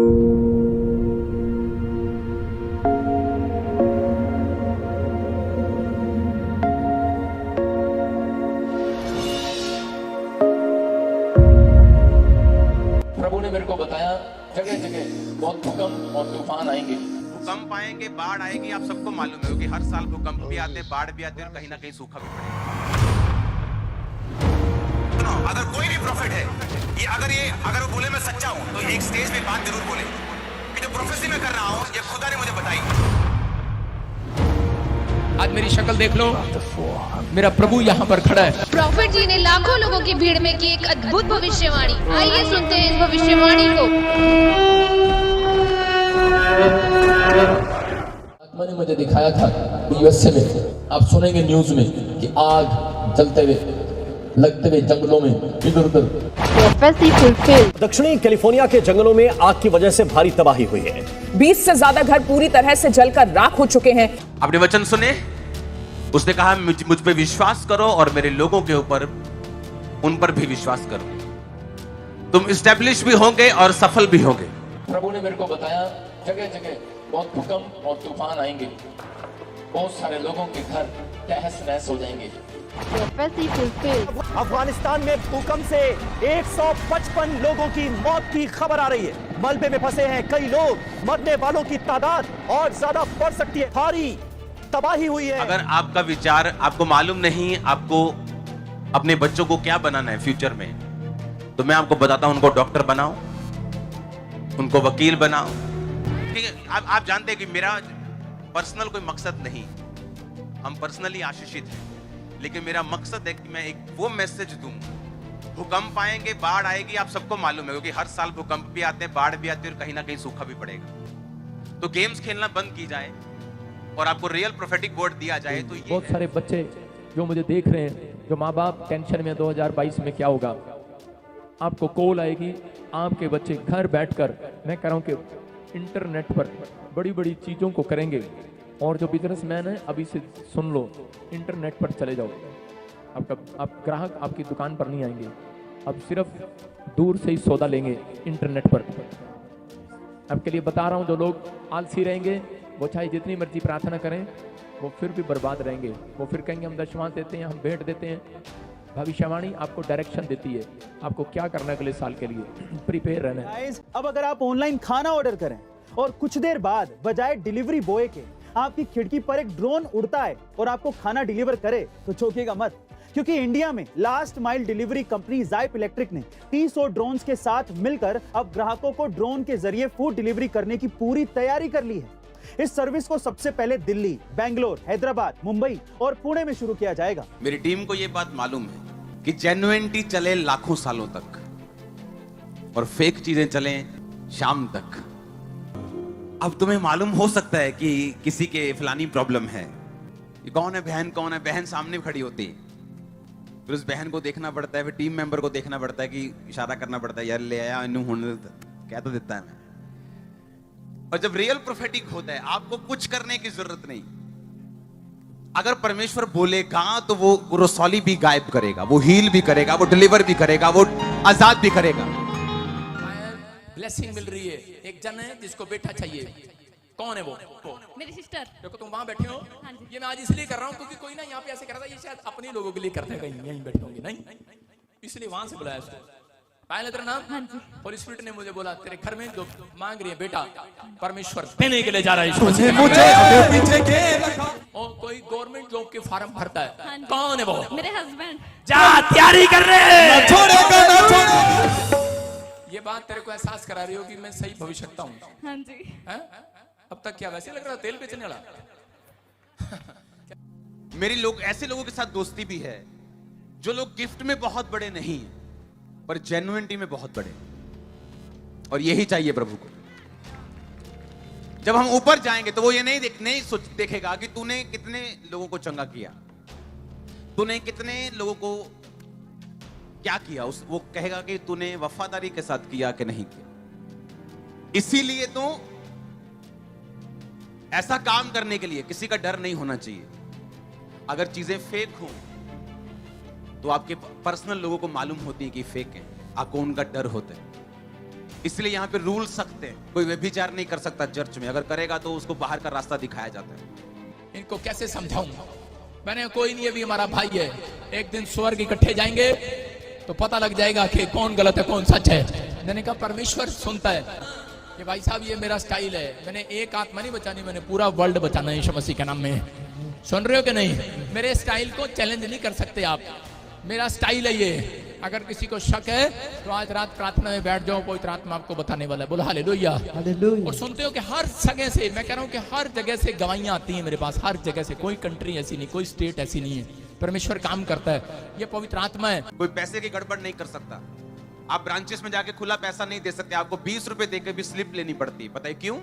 प्रभु ने मेरे को बताया जगह जगह बहुत भूकंप और तूफान आएंगे। भूकंप आएंगे, बाढ़ आएगी, आप सबको मालूम है कि हर साल भूकंप भी आते, बाढ़ भी आते और कहीं ना कहीं सूखा भी पड़ेगा। अगर कोई भी प्रॉफिट है, अगर वो बोले मैं सच्चा हूं, तो एक स्टेज पे बात जरूर बोले कि जो प्रोफेसी मैं कर रहा हूं, ये खुदा ने मुझे बताई। आज मेरी शक्ल देख लो, मेरा प्रभु यहाँ पर खड़ा है। प्रॉफिट जी ने लाखों लोगों की भीड़ में की एक अद्भुत भविष्यवाणी। आइए सुनते हैं इस भविष्यवाणी को। आत्मा ने मुझे दिखाया था यूएसए में, आप सुनेंगे न्यूज में कि आग जलते हुए लगते हुए जंगलों में इधर उधर। दक्षिणी कैलिफोर्निया के जंगलों में आग की वजह से भारी तबाही हुई है। 20 से ज्यादा घर पूरी तरह से जलकर राख हो चुके हैं। आपने वचन सुने, उसने कहा मुझ पे विश्वास करो और मेरे लोगों के ऊपर, उन पर भी विश्वास करो, तुम इस्टेब्लिश भी होंगे और सफल भी होंगे। प्रभु ने मेरे को बताया जगह जगह बहुत भूकंप और तूफान आएंगे, बहुत सारे लोगों के घर तहस नहस हो जाएंगे। अफगानिस्तान में भूकंप से 155 लोगों की मौत की खबर आ रही है। मलबे में फंसे हैं कई लोग, मरने वालों की तादाद और ज्यादा बढ़ सकती है। भारी तबाही हुई है। अगर आपका विचार, आपको मालूम नहीं आपको अपने बच्चों को क्या बनाना है फ्यूचर में, तो मैं आपको बताता हूं, उनको डॉक्टर बनाओ, उनको वकील बनाओ। ठीक है, आप जानते हैं कि मेरा पर्सनल कोई मकसद नहीं, हम पर्सनली आशीषित हैं, लेकिन मेरा मकसद है कि मैं एक वो मैसेज दूं। भूकंप आएंगे, बाढ़ आएगी, आप सबको मालूम है क्योंकि हर साल भूकंप भी आते हैं, बाढ़ भी आती है और कहीं ना कहीं सूखा भी पड़ेगा। तो गेम्स खेलना बंद की जाए और आपको रियल प्रोफेटिक वर्ड दिया जाए। तो बहुत सारे बच्चे जो मुझे देख रहे हैं, जो माँ बाप टेंशन में 2022 में क्या होगा, आपको कॉल आएगी, आपके बच्चे घर बैठकर, मैं कह रहा हूँ कि इंटरनेट पर बड़ी बड़ी चीज़ों को करेंगे। और जो बिजनेसमैन है अभी से सुन लो, इंटरनेट पर चले जाओ, आप ग्राहक आपकी दुकान पर नहीं आएंगे, अब सिर्फ दूर से ही सौदा लेंगे इंटरनेट पर। आपके लिए बता रहा हूँ, जो लोग आलसी रहेंगे वो चाहे जितनी मर्जी प्रार्थना करें वो फिर भी बर्बाद रहेंगे। वो फिर कहेंगे हम दशमांश देते हैं, हम भेंट देते हैं। भविष्यवाणी आपको डायरेक्शन देती है, आपको क्या करना है अगले साल के लिए, प्रिपेयर रहना है। अब अगर आप ऑनलाइन खाना ऑर्डर करें और कुछ देर बाद बजाय डिलीवरी बॉय के आपकी खिड़की पर एक ड्रोन उड़ता है और आपको खाना डिलीवर करे, तो चौंकिएगा मत, क्योंकि इंडिया में last mile delivery company Zypp electric ने 300 ड्रोन्स के साथ मिलकर अब ग्राहकों को ड्रोन के जरिए फूड डिलीवरी करने की पूरी तैयारी कर ली है। इस सर्विस को सबसे पहले दिल्ली, बेंगलोर, हैदराबाद, मुंबई और पुणे में शुरू किया जाएगा। मेरी टीम को यह बात मालूम है कि जेन्युइनिटी चले लाखों सालों तक और फेक चीजें चलें शाम तक। अब तुम्हें मालूम हो सकता है कि किसी के फलानी प्रॉब्लम है, ये कौन है बहन, कौन है बहन, सामने खड़ी होती है, फिर उस बहन को देखना पड़ता है, फिर टीम मेंबर को देखना पड़ता है कि इशारा करना पड़ता है, यार ले आया कह तो देता है मैं। और जब रियल प्रोफेटिक होता है, आपको कुछ करने की जरूरत नहीं। अगर परमेश्वर बोलेगा तो वो रसौली भी गायब करेगा, वो हील भी करेगा, वो डिलीवर भी करेगा, वो आजाद भी करेगा। ब्लेसिंग मिल रही है। एक जन है जिसको बेटा चाहिए, कौन है वो? मेरी सिस्टर। देखो तुम वहां बैठे हो, ये मैं आज इसलिए कर रहा हूँ क्योंकि कोई ना यहाँ पे ऐसे कर रहा था, ये शायद अपने लोगों के लिए करते हैं, कहीं यहीं बैठे होंगे, नहीं इसलिए वहां से बुलाया इसको। पायल तेरा नाम? हाँ जी। और स्पिरिट ने मुझे बोला तेरे घर में जो मांग रही है बेटा, परमेश्वर देने के लिए जा रहा है। और कोई गवर्नमेंट जॉब के फॉर्म भरता है, हाँ, कौन है वो? मेरे हस्बैंड। जा तैयारी कर रहे। ये बात तेरे को एहसास करा रही हो कि मैं सही भविष्यवक्ता हूँ। हाँ जी। है? अब तक क्या वैसे लग रहा तेल बेचने वाला? मेरी लोग ऐसे लोगों के साथ दोस्ती भी है जो लोग गिफ्ट में बहुत बड़े नहीं है पर जेन्युइनिटी में बहुत बड़े, और यही चाहिए प्रभु को। जब हम ऊपर जाएंगे तो वो ये नहीं देखेगा कि तूने कितने लोगों को चंगा किया, तूने कितने लोगों को क्या किया, वो कहेगा कि तूने वफादारी के साथ किया कि नहीं किया। इसीलिए तो ऐसा काम करने के लिए किसी का डर नहीं होना चाहिए। अगर चीजें फेक हो तो आपके पर्सनल लोगों को मालूम होती है कि फेक है, आपको उनका डर होता है। इसलिए यहाँ पे रूल सख्त हैं। कोई व्यभिचार नहीं कर सकता चर्च में, अगर करेगा तो उसको बाहर का रास्ता दिखाया जाता है। इनको कैसे समझाऊंगा? मैंने कोई नहीं, अभी हमारा भाई है, एक दिन स्वर्ग इकट्ठे जाएंगे तो पता लग जाएगा कि कौन गलत है कौन सच है। मैंने कहा परमेश्वर सुनता है कि भाई साहब ये मेरा स्टाइल है, मैंने एक आत्मा नहीं बचानी, मैंने पूरा वर्ल्ड बचाना है यीशु मसीह के नाम में। सुन रहे हो कि नहीं? मेरे स्टाइल को चैलेंज नहीं कर सकते आप, मेरा स्टाइल है ये। अगर किसी को शक है तो आज रात प्रार्थना में बैठ जाओ, पवित्र आत्मा आपको बताने वाला है। बोलो हालेलुया। और सुनते हो कि हर जगह से, मैं कह रहा हूं कि हर जगह से गवाहियां आती हैं मेरे पास, हर जगह से। कोई कंट्री ऐसी नहीं, कोई स्टेट ऐसी नहीं है, परमेश्वर काम करता है, ये पवित्र आत्मा है। कोई पैसे की गड़बड़ नहीं कर सकता। आप ब्रांचेस में जाके खुला पैसा नहीं दे सकते, आपको 20 रुपए देकर भी स्लिप लेनी पड़ती है। पता है क्यों?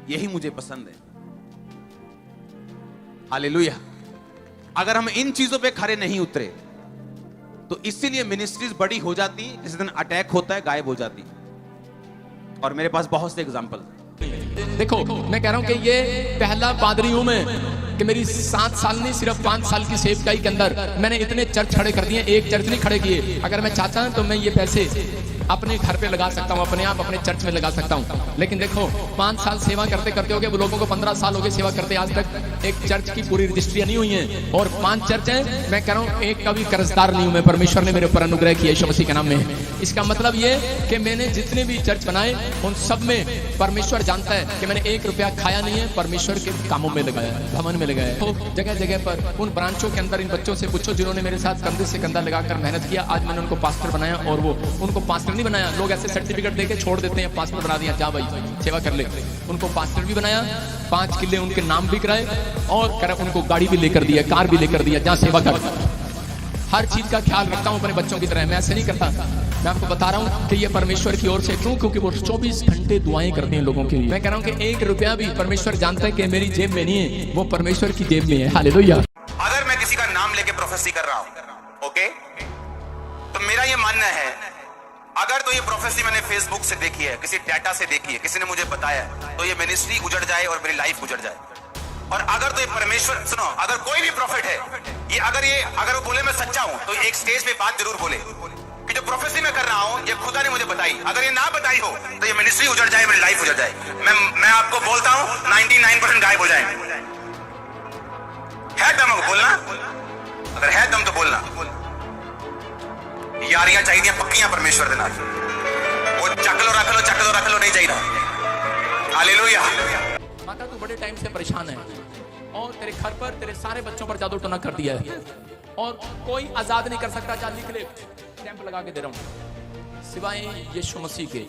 यही मुझे पसंद है। हालेलुया। अगर हम इन चीजों पे खरे नहीं उतरे तो इसीलिए मिनिस्ट्रीज बड़ी हो जाती, जिस दिन अटैक होता है गायब हो जाती। और मेरे पास बहुत से एग्जांपल। देखो मैं कह रहा हूं कि ये पहला पादरी हूं मैं कि मेरी 7 साल नहीं, सिर्फ 5 साल की सेवकाई के अंदर मैंने इतने चर्च खड़े कर दिए, एक चर्च नहीं खड़े किए। अगर मैं चाहता हूं तो मैं ये पैसे अपने घर पे लगा सकता हूं, अपने आप अपने चर्च में लगा सकता हूं। लेकिन देखो 5 साल सेवा करते करते हो गए, वो लोगों को 15 साल हो गए सेवा करते, आज तक एक चर्च की पूरी रजिस्ट्रियां नहीं हुई हैं। और 5 चर्च हैं, मैं कह रहा हूं एक का भी कर्जदार नहीं हूं मैं। परमेश्वर ने मेरे ऊपर अनुग्रह किया यीशु मसीह के नाम में। इसका मतलब ये कि मैंने जितने भी चर्च बनाए उन सब में परमेश्वर जानता है कि मैंने 1 रुपया खाया नहीं है, परमेश्वर के कामों में लगाया, भवन में लगाया। तो जगह जगह पर उन ब्रांचों के अंदर इन बच्चों से पूछो जिन्होंने मेरे साथ कंधे से कंधा लगाकर मेहनत किया, आज मैंने उनको पास्टर बनाया। और वो उनको पास्टर नहीं बनाया, लोग ऐसे सर्टिफिकेट देके छोड़ देते हैं, पास्टर बना दिया, जा भाई सेवा कर ले। उनको पास्टर भी बनाया, 5 किले उनके नाम भी कराए और उनको गाड़ी भी लेकर दिया, कार भी लेकर दिया, जहां सेवा कर। हर चीज का ख्याल रखता हूं अपने बच्चों की तरह, मैं ऐसे नहीं करता। मैं आपको बता रहा हूं कि ये परमेश्वर की ओर से। क्यों? क्योंकि वो 24 घंटे दुआएं करते हैं लोगों के लिए। मैं कह रहा हूं कि 1 रुपया भी परमेश्वर जानता है कि मेरी जेब में नहीं है, वो परमेश्वर की जेब में है। हालेलुया। अगर मैं किसी का नाम लेके प्रोफेसी कर रहा हूं, ओके, तो मेरा ये मानना है, अगर तो ये प्रोफेसी मैंने फेसबुक से देखी है, किसी डाटा से देखी है, किसी ने मुझे बताया, तो ये मिनिस्ट्री उजड़ जाए और मेरी लाइफ उजड़ जाए। और अगर तो ये परमेश्वर, सुनो, अगर कोई भी प्रॉफिट है, ये अगर वो बोले मैं सच्चा हूं, तो एक स्टेज पे बात जरूर बोले कि जो प्रोफेसी मैं कर रहा हूं ये खुदा ने मुझे बताई। अगर ये ना बताई हो तो ये मिनिस्ट्री उजड़ जाए, मेरी लाइफ उजड़ जाए। मैं आपको बोलता हूं 99% गायब हो जाए। है दम बोलना? अगर है दम तो बोलना। यारियां चाहिए पक्कियां परमेश्वर के नाल, वो चक लो नहीं चाहिए। हालेलुया। माता तू बड़े टाइम से परेशान है और तेरे घर पर तेरे सारे बच्चों पर जादू टोना कर दिया है और कोई आजाद नहीं कर सकता। जा लिख ले, स्टैंप लगा के दे रहा हूं, सिवाय यीशु मसीह के।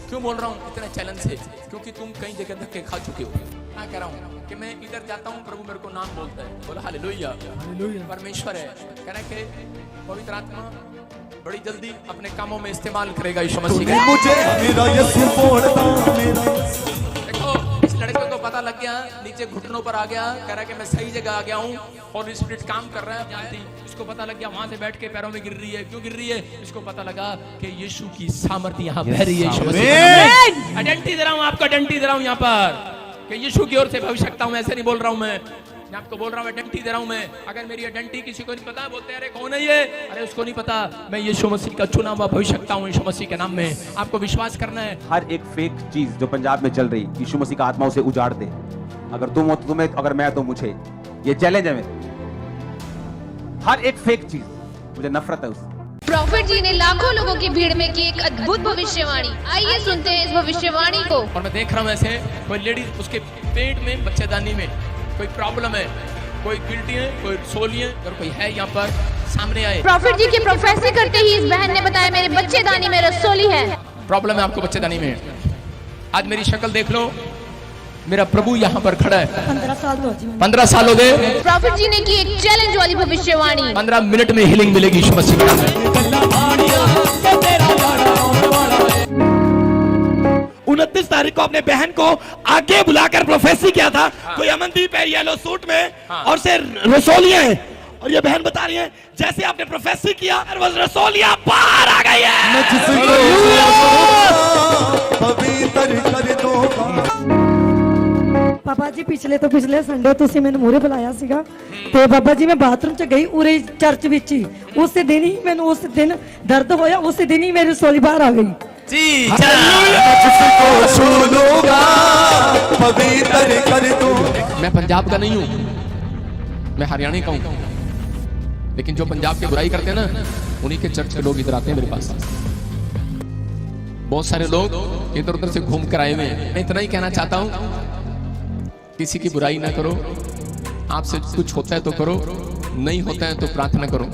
क्यों बोल रहा हूं इतने चैलेंज से? क्योंकि तुम कई जगह धक्के खा चुके हो। मैं कह रहा हूं कि मैं इधर जाता हूं, प्रभु मेरे को नाम बोलता है, बोला हालेलुया। परमेश्वर है, कह रहा है कि पवित्र आत्मा बड़ी जल्दी अपने कामों में इस्तेमाल करेगा यीशु मसीह के। देखो इस लड़के को पता लग गया, नीचे घुटनों पर आ गया, कह रहा है कि मैं सही जगह आ गया हूँ और स्पिरिट काम कर रहा है। इसको पता लग गया, वहां से बैठ के पैरों में गिर रही है। क्यों गिर रही है? इसको पता लगा कि यीशु की सामर्थ्य यहाँ बह रही है। आइडेंटिटी दे रहा हूँ आपको, आइडेंटिटी दे रहा हूँ यहाँ पर कि यीशु की ओर से भविष्यता हूँ। ऐसे नहीं बोल रहा हूँ मैं आपको बोल रहा हूँ, आइडेंटिटी दे रहा हूँ मैं। अगर मेरी आइडेंटिटी किसी को नहीं पता, बोलते अरे कौन है ये, अरे उसको नहीं पता, मैं यीशु मसीह का चुना हुआ भविष्यता हूँ यीशु मसीह के नाम में। आपको विश्वास करना है। हर एक फेक चीज जो पंजाब में चल रही, यीशु मसीह का आत्मा उसे उजाड़ दे। अगर तुम हो तो तुम्हें, अगर मैं तो मुझे। ये चैलेंज है मेरा। हर एक फेक चीज, मुझे नफरत है उससे। प्रॉफिट जी ने लाखों लोगों की भीड़ में की एक अद्भुत भविष्यवाणी। आइए सुनते हैं इस भविष्यवाणी को। और मैं देख रहा हूँ ऐसे कोई लेडी, उसके पेट में, बच्चेदानी में कोई प्रॉब्लम है, कोई गिल्टी है, कोई रसोली है। अगर कोई है यहाँ पर सामने आए। प्रॉफिट जी की प्रोफेसी करते ही इस बहन ने बताया मेरे बच्चेदानी में रसोली है। प्रॉब्लम है आपको बच्चेदानी में। आज मेरी शक्ल देख लो, मेरा प्रभु यहाँ पर खड़ा है। 15 साल हो गए। प्रॉफिट जी ने की एक चैलेंज वाली भविष्यवाणी। 15 मिनट में हीलिंग मिलेगी यीशु मसीह के नाम में। 29 तारीख को अपने बहन को आगे बुलाकर प्रोफेसी किया था। कोई अमनदीप है येलो सूट में और से रसोलियां हैं, और ये बहन बता रही है जैसे आपने प्रोफेसी किया रसोलियां बाहर आ गई है। पापा जी पीछे ਪਿਛਲੇ ਸੰਡੇ ਤੁਸੀਂ ਮੈਨੂੰ ਮੂਹਰੇ ਬੁਲਾਇਆ ਸੀਗਾ ਤੇ ਬਾਬਾ ਜੀ ਮੈਂ ਬਾਥਰੂਮ 'ਚ ਗਈ ਉਰੇ ਚਰਚ ਵਿੱਚ ਹੀ ਉਸੇ ਦਿਨ ਹੀ ਮੈਨੂੰ ਉਸ ਦਿਨ ਦਰਦ ਹੋਇਆ ਉਸੇ ਦਿਨ ਹੀ ਮੇਰੀ ਰਸੋਲੀ ਬਾਹਰ ਆ ਗਈ जी जिसको छू लूंगा पवित्र कर दूं। मैं पंजाब का नहीं हूँ, मैं हरियाणा का हूँ, लेकिन जो पंजाब की बुराई करते हैं ना उन्हीं के चर्च के लोग इधर आते हैं मेरे पास। बहुत सारे लोग इधर उधर से घूम कर आए हुए हैं। मैं इतना ही कहना चाहता हूँ किसी की बुराई ना करो, आपसे कुछ होता है तो करो, नहीं होता है तो प्रार्थना करो।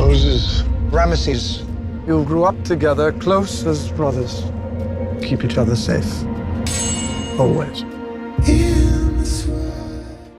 Moses, Ramesses, you grew up together close as brothers. Keep each other safe. Always.